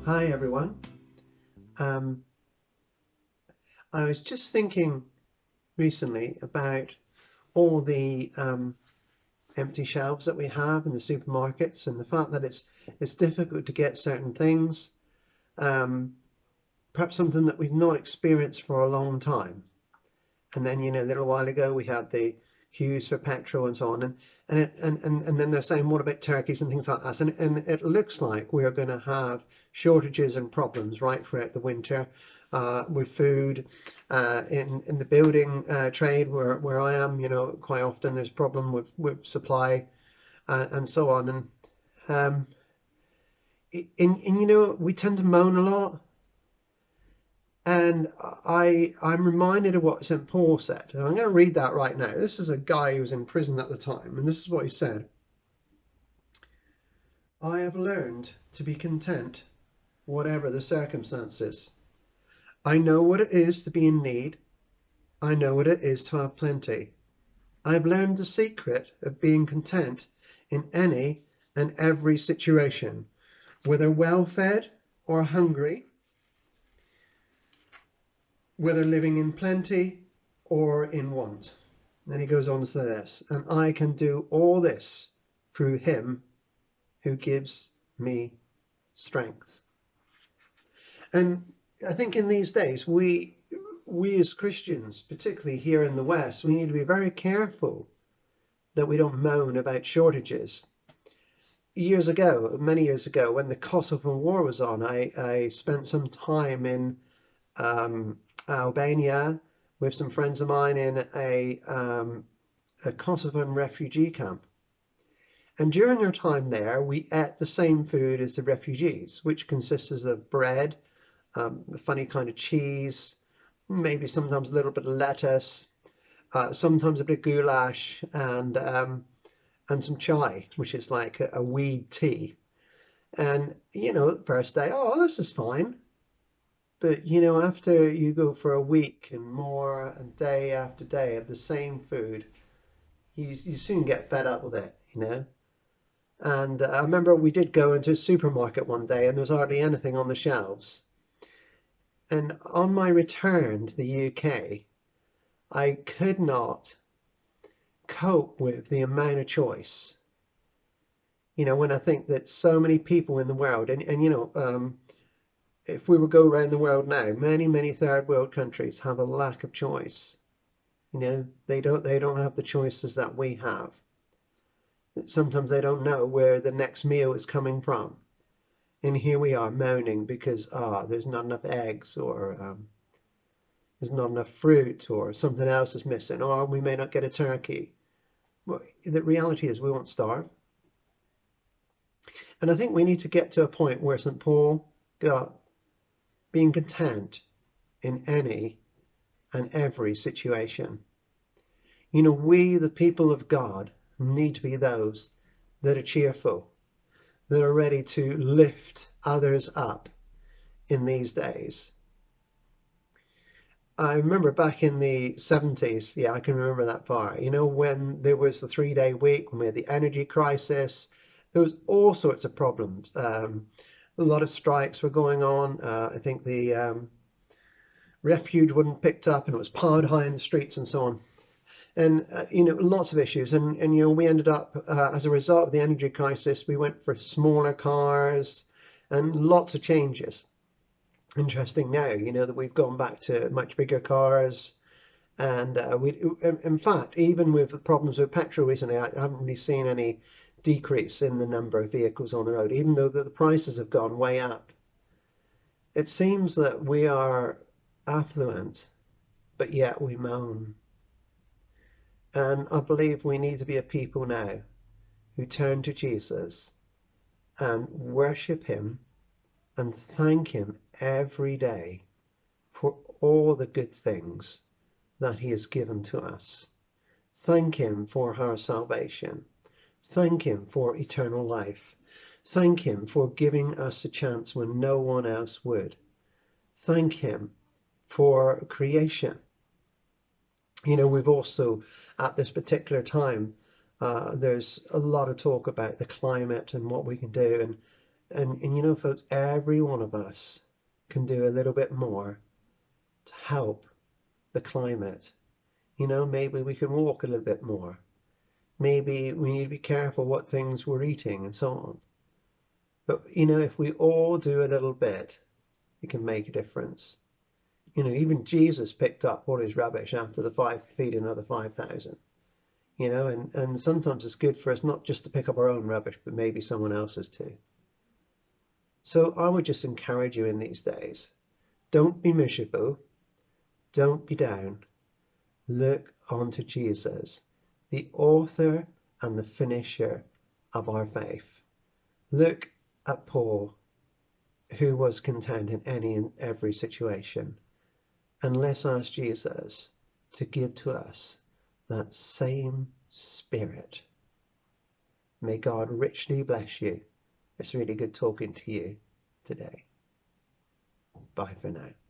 Hi everyone. Um, I was just thinking recently about all the empty shelves that we have in the supermarkets and the fact that it's difficult to get certain things, um, perhaps something that we've not experienced for a long time. And then, a little while ago we had the queues for petrol and so on, and then they're saying, what about turkeys and things like that? And it looks like we're going to have shortages and problems right throughout the winter with food. In the building trade where I am, quite often there's problem with supply and so on. Um, we tend to moan a lot. And I'm reminded of what St. Paul said, and I'm going to read that right now. This is a guy who was in prison at the time, and this is what he said. I have learned to be content, whatever the circumstances. I know what it is to be in need. I know what it is to have plenty. I've learned the secret of being content in any and every situation, whether well fed or hungry, whether living in plenty or in want. Then he goes on to say this, and I can do all this through him who gives me strength. And I think in these days, we as Christians, particularly here in the West, we need to be very careful that we don't moan about shortages. Many years ago, when the Kosovo War was on, I spent some time in Albania with some friends of mine in a Kosovan refugee camp. And during our time there, we ate the same food as the refugees, which consists of bread, a funny kind of cheese, maybe sometimes a little bit of lettuce, sometimes a bit of goulash, and some chai, which is like a weed tea. And, the first day, oh, this is fine. But, after you go for a week and more and day after day of the same food, you soon get fed up with it. And I remember we did go into a supermarket one day and there was hardly anything on the shelves. And on my return to the UK, I could not cope with the amount of choice. When I think that so many people in the world, if we would go around the world now, many third world countries have a lack of choice. They don't have the choices that we have. Sometimes they don't know where the next meal is coming from. And here we are moaning because there's not enough eggs, or there's not enough fruit, or something else is missing, or we may not get a turkey. Well, the reality is we won't starve. And I think we need to get to a point where St. Paul got being content in any and every situation. We, the people of God, need to be those that are cheerful, that are ready to lift others up in these days. I remember back in the 70s, I can remember that far, when there was the 3-day week, when we had the energy crisis, there was all sorts of problems. A lot of strikes were going on. I think the refuge wasn't picked up and it was piled high in the streets and so on. And, lots of issues. And we ended up, as a result of the energy crisis, we went for smaller cars and lots of changes. Interesting now, that we've gone back to much bigger cars. And in fact, even with the problems with petrol recently, I haven't really seen any decrease in the number of vehicles on the road, even though the prices have gone way up. It seems that we are affluent, but yet we moan. And I believe we need to be a people now who turn to Jesus and worship him and thank him every day for all the good things that he has given to us. Thank him for our salvation. Thank him for eternal life. Thank him for giving us a chance when no one else would. Thank him for creation. We've also, at this particular time, there's a lot of talk about the climate and what we can do. And you know, folks, every one of us can do a little bit more to help the climate. You know, maybe we can walk a little bit more. Maybe we need to be careful what things we're eating and so on. But, you know, if we all do a little bit, it can make a difference. You know, even Jesus picked up all his rubbish after the feeding another 5,000. You know, and sometimes it's good for us not just to pick up our own rubbish, but maybe someone else's too. So I would just encourage you in these days, don't be miserable, don't be down. Look onto Jesus, the author and the finisher of our faith. Look at Paul, who was content in any and every situation. And let's ask Jesus to give to us that same spirit. May God richly bless you. It's really good talking to you today. Bye for now.